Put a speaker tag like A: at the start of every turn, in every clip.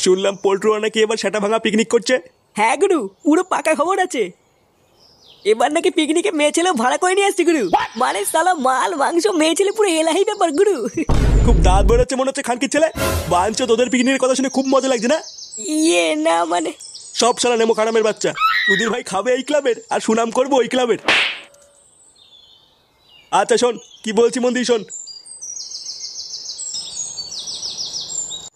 A: শুনলাম পোল্ট্রুরা নাকি এবার সেটা ভাঙা পিকনিক করছে।
B: হ্যাঁ গুরু, পুরো পাকা খবর আছে। এবার নাকি পিকনিকে মেয়ে ছেলে ভাড়া করে নিয়ে আসছে গুরু। মানে সালা মাল মাংস মেয়ে ছেলে পুরো এলাহি ব্যাপার গুরু।
A: খুব দাঁত বেরোচ্ছে মনে হচ্ছে খানকির ছেলে। বাঞ্চ তোদের পিকনিকের কথা শুনে খুব মজা লাগছে না?
B: না মানে
A: সব সালা নেমো খারামের বাচ্চা। তোদের ভাই খাবে এই ক্লাবের আর সুনাম করবো ওই ক্লাবের। আচ্ছা শোন কি বলছি মন দিয়ে শোন।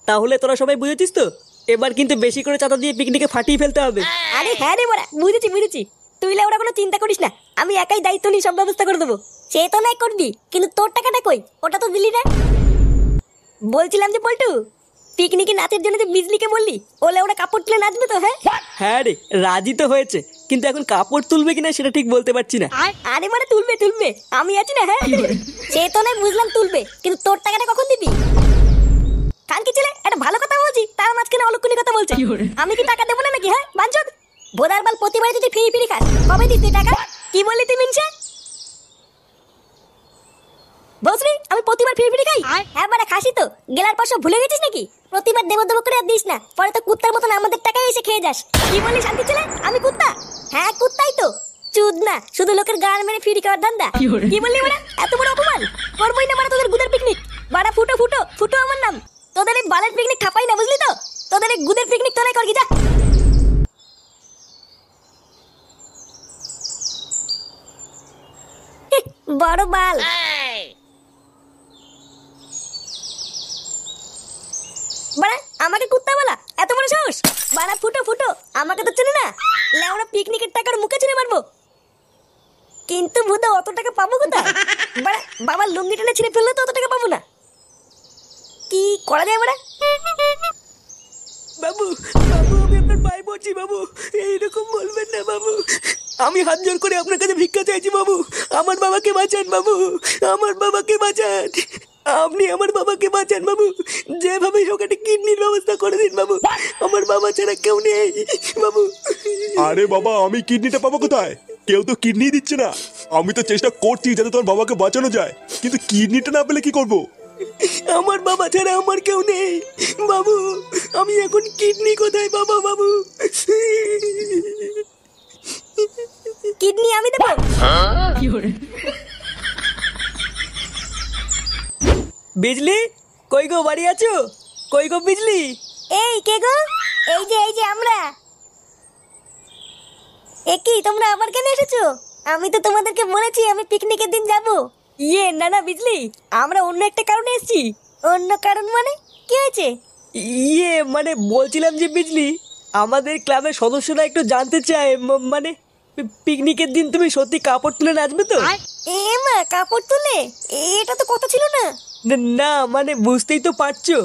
B: তাহলে তোরা সবাই বুঝেছিস তো, এবার কিন্তু বেশি করে চাঁদা দিয়ে পিকনিকে ফাটিয়ে ফেলতে হবে।
C: আরে হ্যাঁ রে বড়া, বুঝেছি। তুই ওরা কোনো চিন্তা করিস না, আমি একাই দায়িত্ব নিয়ে সব ব্যবস্থা করে দেবো। সে তো নাই করবি, কিন্তু তোর টাকাটা কই? ওটা তো দিলি না। বলছিলাম যে পল্টু, পিকনিকে নাচের জন্য যে বিজলিকে বললি, ওলে ওরা কাপড় তুলে নাচবে তো?
B: হ্যাঁ রে, রাজি তো হয়েছে, কিন্তু এখন কাপড় তুলবে কিনা সেটা ঠিক বলতে পারছি না।
C: আরে মানে তুলবে, আমি আছি না। হ্যাঁ সে তো নাই বুঝলাম তুলবে, কিন্তু তোর টাকাটা কখন দিবি? কানকি ছেলে, একটা ভালো কথা বলছি, তার মাঝখানে অলক্ষণী কথা বলছে। আমি কি টাকা দেবো না নাকি? হ্যাঁ বাঞ্চদ বোদার বাল, প্রতিবারই তুই ফিরি খাস, কবে দিস তুই টাকা? কি বললি তুই মিনসা? বসরি আমি প্রতিবার ফিরি খাই? হ্যাঁ মানে খাসি তো, গেলার পর সব ভুলে গেছিস নাকি? প্রতিবার দেবো করে আর দিস না, পরে তো কুত্তার মতন আমাদের টাকায় এসে খেয়ে যাস। কি বললি শান্তি ছেলে, আমি কুত্তা? হ্যাঁ কুত্তাই তো, চুদ না, শুধু লোকের গান মেরে ফিরি খাওয়ার ধান্দা। কি বললি মানে? এত বড় অপমান করবোই না মানে তোদের গুদের পিকনিক। বাড়া ফুটো আমার নাম। তোদের এই বালের পিকনিক খাপাই না, বুঝলি তো? তোদের এই গুদের পিকনিক তোরাই করবি, যা। বড় বাল। বাড়া আমাকে কুত্তা বলা, এত বড় সাহস? বাড়া ফুটো আমাকে তো চেনে না। লেওরা পিকনিকের টাকার মুখে ছেড়ে মারবো। কিন্তু বুদা অত টাকা পাবো কোথায়? বাড়া বাবার লুঙ্গি টেনে ছিঁড়ে ফেললে তো অত টাকা পাবো না। কি করা যায় বাড়া?
B: বাবু আমি আপনার পায়ে পড়ছি বাবু, এইরকম বলবেন না বাবু। আমি হাত জোর করে আপনার কাছে ভিক্ষা চাইছি বাবু। আমার বাবাকে বাঁচান বাবু, আমার বাবাকে বাঁচান। আপনি আমার বাবাকে বাঁচান বাবু, যেভাবে হোক একটা কিডনির ব্যবস্থা করে দিন বাবু। আমার বাবা ছাড়া কেউ নেই বাবু।
A: আরে বাবা, আমি কিডনিটা পাবো কোথায়? কেউ তো কিডনি দিচ্ছে না। আমি তো চেষ্টা করছি যাতে তোর বাবাকে বাঁচানো যায়, কিন্তু কিডনিটা না পেলে কি করবো?
B: আমার বাবা ছাড়া আমার কেউ নেই বাবু। আমি এখন কিডনি কোথায় বাবা বাবু?
C: কিডনি আমি দেবো?
B: বিজলি কই গো, বাড়ি আছো? কই গো বিজলি?
C: এই কে গো? এই যে আমরা। কি তোমরা আবার কেন এসেছো? আমি তো তোমাদেরকে বলেছি আমি পিকনিকের দিন যাব।
B: না বিজলি, আমরা অন্য একটা কারণে এসেছি।
C: অন্য কারণ মানে? কি হয়েছে?
B: মানে বলছিলাম যে বিজলি, আমাদের ক্লাবের সদস্যরা একটু জানতে চায়, মানে পিকনিকের দিন তুমি সত্যি কাপড় তুলে নাচবে তো?
C: মা কাপড় তুলে? এটা তো কথা ছিল না।
B: না মানে বুঝতেই তো পারছো,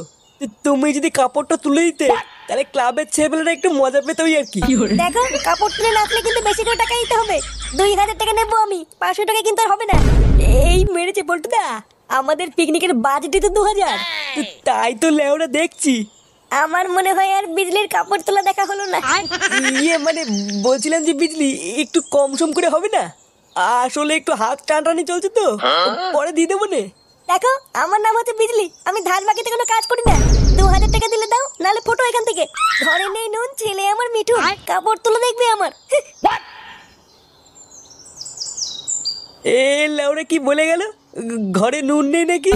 B: তুমি যদি কাপড়টা তুলে দিতে তাহলে ক্লাবের ছেলেরা একটু মজা পেত আর কি।
C: দেখো কাপড় তুলে নাচলে কিন্তু বেশি করে টাকা দিতে হবে। 2000 টাকা নেবো আমি, 500 টাকা কিন্তু আর হবে না।
B: এই মেরেছে বলটুদা, আমাদের পিকনিকের বাজেটই তো 2000। তাই তো লেওরা দেখছি।
C: আমার মনে হয় আর বিজলির কাপড় তোলা দেখা হলো না।
B: মানে বলছিলাম যে বিজলি একটু কম সম করে হবে না? আসলে একটু হাত টানটানি চলছে তো, পরে দিয়ে দেবো নে।
C: দেখো আমার নাম হচ্ছে বিজলি, আমি ধান বাকিতে কোনো কাজ করি না। 2000 টাকা দিলে দাও, নালে ফটো এখান থেকে। ঘরে নেই নুন, ছেলে আমার মিঠু, কাপড় তুলে দেখবে আমার।
B: এ লেওরা কি বলে গেল? ঘরে নুন নেই নাকি?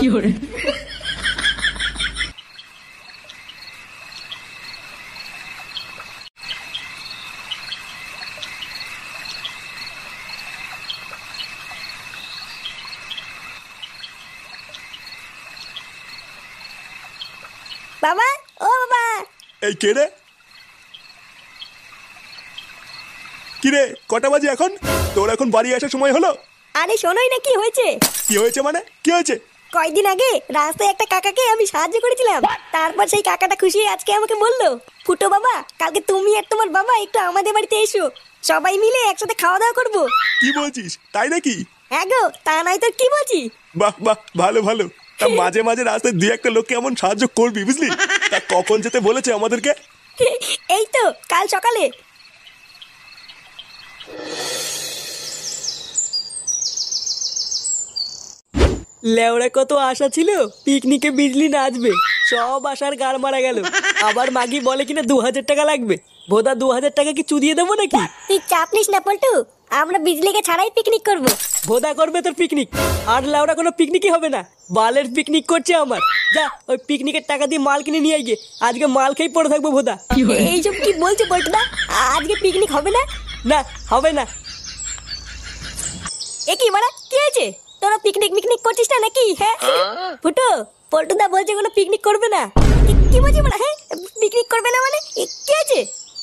C: বাবা, ও বাবা।
A: এই কে রে? কি রে, কটা বাজে এখন? তোর এখন বাড়ি আসার সময় হলো?
C: আরে শোনোই না কি হয়েছে।
A: কি হয়েছে মানে? কি হয়েছে?
C: কয়েকদিন আগে রাস্তায় একটা কাকাকে আমি সাহায্য করেছিলাম। তারপর সেই কাকাটা খুশি আজকে আমাকে বললো, ফুটো বাবা কালকে তুমি আর তোমার বাবা একটু আমাদের বাড়িতে এসো, সবাই মিলে একসাথে খাওয়া দাওয়া করবো।
A: কি বলছিস, তাই নাকি?
C: হ্যাঁ গো, তা নাই তো কি বলছি।
A: বাহ বাহ, ভালো। তা মাঝে মাঝে রাস্তায় দুই একটা লোককে এমন সাহায্য করবি, বুঝলি? তা কখন যেতে বলেছে আমাদেরকে?
C: এই তো কাল সকালে।
B: লেওরা কত আশা ছিল পিকনিকে বিজলি নাচবে, সব আশার গাড় মারা গেল। আবার মাগি বলে কিনা 2000 টাকা লাগবে। ভোদা 2000 টাকা কি চুদিয়ে দেবো নাকি?
C: তুই চাপ নিস না পল্টু, আমরা বিজলিকে ছাড়াই পিকনিক করব।
B: ভোদা করবে তোর পিকনিক, আর লাউরা কোনো পিকনিকই হবে না। বালের পিকনিক করছে আমার। যা ওই পিকনিকের টাকা দিয়ে মাল কিনে নিয়ে গিয়ে আজকে মাল খেয়ে পড়ে থাকবো ভোদা।
C: এইসব কি বলছে পল্টুদা? আজকে পিকনিক হবে না?
B: না হবে না।
C: এ কি মারা, কি হয়েছে? তোরা পিকনিক মিকনিক করছিস না নাকি? হ্যাঁ ফুটো, পল্টুদা বলছে কোনো পিকনিক করবে না। কি বলছিস মারা? হ্যাঁ পিকনিক করবে না মানে কি হয়েছে?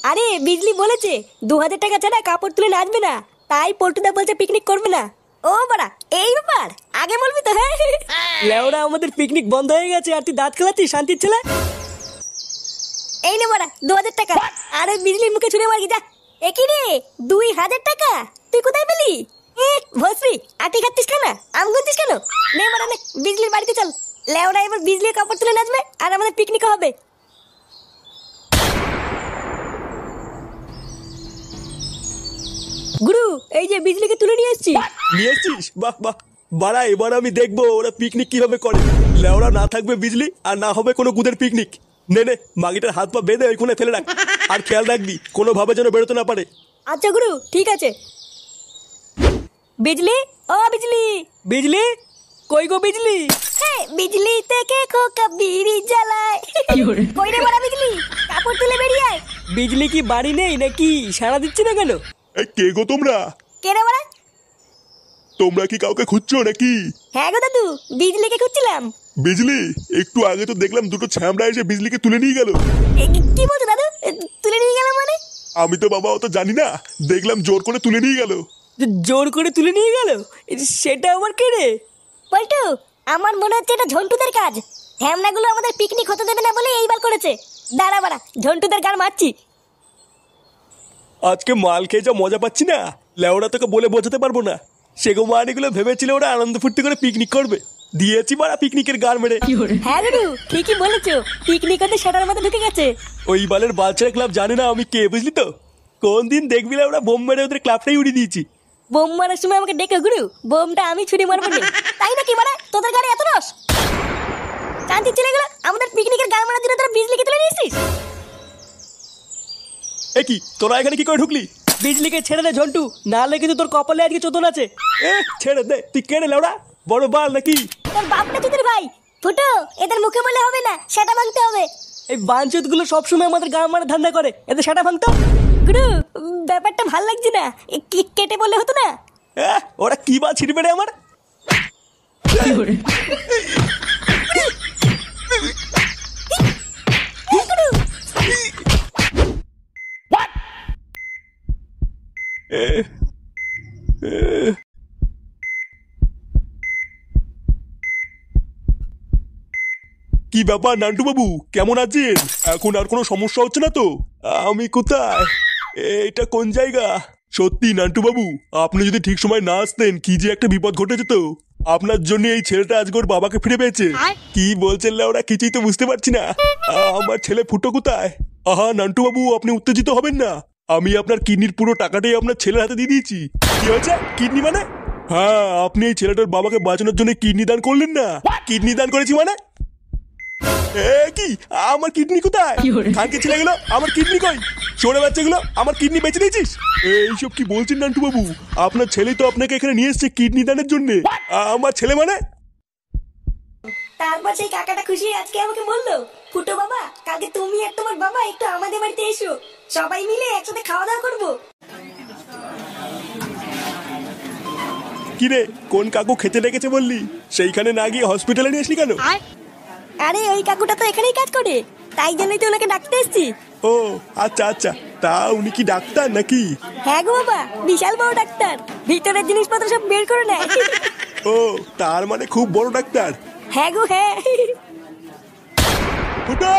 C: আরে বিজলি বলেছে 2000 টাকা ছাড়া কাপড় তুলে নাচবে না, তাই পল্টুদা বলছে পিকনিক করবে না। ও বাড়া, এই ব্যাপার? আগে বলবি তো। হ্যাঁ
B: লেওরা আমাদের পিকনিক বন্ধ হয়ে গেছে আর তুই দাঁত খেলাচ্ছিস শান্তির ছেলে।
C: এই নে বাড়া 2000 টাকা, আর ওই বিজলির মুখে ছুড়ে মারি যা। এ কি রে, 2000 টাকা তুই কোথায় পেলি? ভস্রী, আটি খাচ্ছিস কেন? আম গুনছিস কেন? নে বাড়া নে, বিজলির বাড়িতে চল। লেওরা এবার বিজলির কাপড় তুলে নাচবে আর আমাদের পিকনিক হবে। গুরু, এই যে বিজলিকে তুলে নিয়ে এসেছি।
A: নিয়ে এসছিস? বাহ বাহ। বাড়া, এবার আমি দেখবো ওরা পিকনিক কিভাবে করে। লেওরা না থাকবে বিজলি আর না হবে কোনো গুদের পিকনিক। নে নে, মাগিটার হাত পা বেঁধে ওইখানে ফেলে রাখ। আর খেয়াল রাখবি কোনোভাবে যেন বেরোতে না পারে।
C: আচ্ছা গুরু, ঠিক আছে। বিজলি, ও বিজলি।
B: বিজলি কই গো বিজলি?
C: হ্যাঁ, বিজলি থেকে খোকা বিড়ি জ্বালায়। কই রে বড় বিজলি, কাপড় তুলে বেরিয়ে আয়।
B: বিজলি কি বাড়ি নেই নাকি? সাড়া দিচ্ছি না কেন?
A: এই কে গো তোমরা?
C: কে রে বড়?
A: তোমরা কি কাউকে খুঁজছো নাকি?
C: হ্যাঁ গো দাদু, বিজলিকে খুঁজছিলাম।
A: বিজলি, একটু আগে তো দেখলাম দুটো ছ্যামড়া এসে বিজলিকে তুলে নিয়ে গেল।
C: কি বলছো দাদু? তুলে নিয়ে গেল মানে?
A: আমি তো বাবা অত জানি না, দেখলাম জোর করে তুলে নিয়ে গেল।
B: জোর করে তুলে নিয়ে গেল? সেটা আমার কে রে?
C: পল্টু, আমার মনে হচ্ছে এটা ঝন্টুদের কাজ। ঢ্যামনাগুলো আমাদের পিকনিক হতে দেবে না বলে এইবার করেছে। দাঁড়া বাড়া, ঝন্টুদের গান মারছি।
A: আজকে মাল খেয়ে যা মজা পাচ্ছি না, লেওরা তোকে বলে বোঝাতে পারবো না। সেগো মানিগুলো ভেবেছিল ওরা আনন্দ ফুর্তি করে পিকনিক করবে, দিয়েছি মারা পিকনিকের গান মেরে।
C: হ্যাঁ গুরু, ঠিকই বলেছো, পিকনিক হতে সেটার মধ্যে ঢুকে গেছে।
A: ওই বালের বাচ্চারা ক্লাব জানে না আমি কে, বুঝলি তো? কোন দিন দেখবি ওরা বোম মেরে ওদের ক্লাবটাই উড়িয়ে দিয়েছি।
C: বোম মারার সময় আমাকে ডেকে গুরু, বোমটা আমি ছুরি মারবো না। তাই নাকি মারা? তোদের গাড়ি এত রস? শান্তি চলে গেল, আমাদের পিকনিকের গান মারার জন্য তোরা বিজলিকে তুলে নিয়েছিস।
A: এ কি, তোরা এখানে কি করে ঢুকলি?
B: বিজলিকে ছেড়ে দে ঝন্টু, নাহলে কিন্তু তোর কপালে আজকে চোদন আছে।
A: এ ছেড়ে দে, তুই কেড়ে লেওড়া বড় বাল নাকি?
C: তোর বাপ না তোদের ভাই? ফুটো, এদের মুখে বলে হবে না, সেটা ভাঙতে হবে।
B: এই বাঞ্চুত গুলো সবসময় আমাদের গান মারা ধান্দা করে, এদের সেটা ভাঙতো।
C: গুরু, ব্যাপারটা ভাল লাগছে না, কেটে বললে হতো না?
A: ওরা কি বা ছিড়বে রে আমার? কি ব্যাপার নান্টু বাবু, কেমন আছেন? এখন আর কোনো সমস্যা হচ্ছে না তো? আমি কোথায়? এটা কোন জায়গা? সত্যি নান্টু বাবু, আপনি যদি ঠিক সময় না আসতেন কি যে একটা বিপদ ঘটে যেত। আপনার জন্য এই ছেলেটা আজকে ওর বাবাকে ফিরে পেয়েছে। কি বলছেন ওরা, কিছুই তো বুঝতে পারছি না। আমার ছেলে ফুটো কোথায়? আহা নান্টু বাবু, আপনি উত্তেজিত হবেন না। আমি আপনার কিডনির পুরো টাকাটাই আপনার ছেলের হাতে দিয়ে দিয়েছি। কি হয়েছে? কিডনি মানে? হ্যাঁ, আপনি এই ছেলেটার বাবাকে বাঁচানোর জন্য কিডনি দান করলেন না? কিডনি দান করেছি মানে? কি আমার কিডনি কোথায়? খানকে ছেলে গেলো, আমার কিডনি কই? সরে বাচ্চাগুলো, আমার কিডনি বেঁচে দিয়েছিস? এইসব কি বলছেন নান্টু বাবু? আপনার ছেলেই তো আপনাকে এখানে নিয়ে এসছে কিডনি দানের জন্য। আমার ছেলে মানে?
C: তারপর সেই কাকাটা খুশি আজকে আমাকে বললো, ফুটো বাবা, কালকে তুমি আর তোমার বাবা একটু আমাদের বাড়িতে এসো, সবাই মিলে একসাথে খাওয়া দাওয়া করবো।
A: কিরে, কোন কাকু খেতে ডেকেছে বললি? সেইখানে না গিয়ে হসপিটালে নিয়ে আসলি কেন?
C: আরে ওই কাকুটা তো এখানেই কাজ করে, তাই জন্যই তো ওনাকে ডাকতে এসেছি।
A: ও আচ্ছা আচ্ছা, তা উনি কি ডাক্তার নাকি?
C: হ্যাঁ গো বাবা, বিশাল বড় ডাক্তার, ভিতরের জিনিসপত্র সব বের করে নেয়।
A: ও, তার মানে খুব বড় ডাক্তার।
C: হ্যাঁ গো হ্যাঁ।
A: ফুটো!